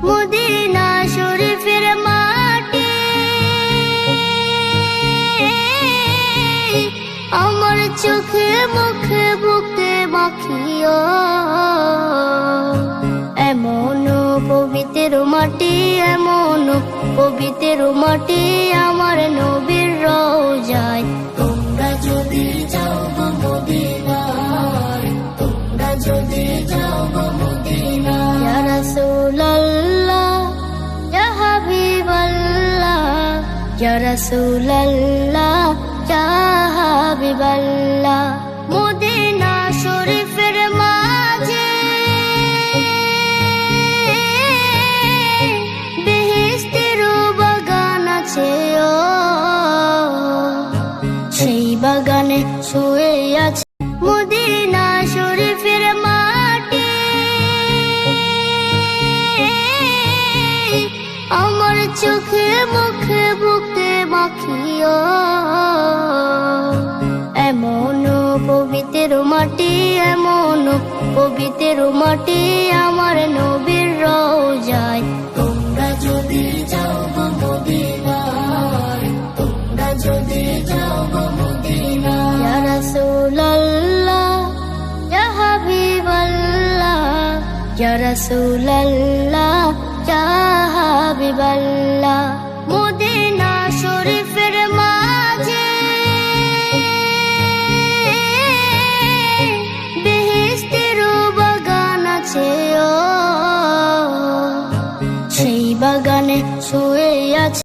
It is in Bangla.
মদিনা শরীফের মাটি আমার চোখে মুখে বুকে মাখিও। এমন পবিত্র মাটি, এমন পবিত্র মাটি আমার নবীর রওজায়। তোমরা যদি যাও গো মদিনায়, তোমরা যদি যাও গো মদিনায়। ইয়া রাসূলুল্লাহ ইয়া হাবিবাল্লাহ, ইয়া রাসূলুল্লাহ ইয়া হাবিবাল্লাহ। মদিনা শরীফের মাঝে বেহেশতের বাগান আছে ও, সেই বাগানে শুয়ে আছে মদিনা শরীফের মাটি আমার চোখে মুখে বুকে মাখিও। এমন পবিত্র মাটি, এমন পবিত্র মাটি আমার নবীর রওজায়। তোমরা যদি যাও গো মদিনায়, তোমরা যদি যাও গো মদিনায়। ইয়া রাসূলুল্লাহ ইয়া হাবিবাল্লাহ, ইয়া রাসূলুল্লাহ ইয়া হাবিবাল্লাহ।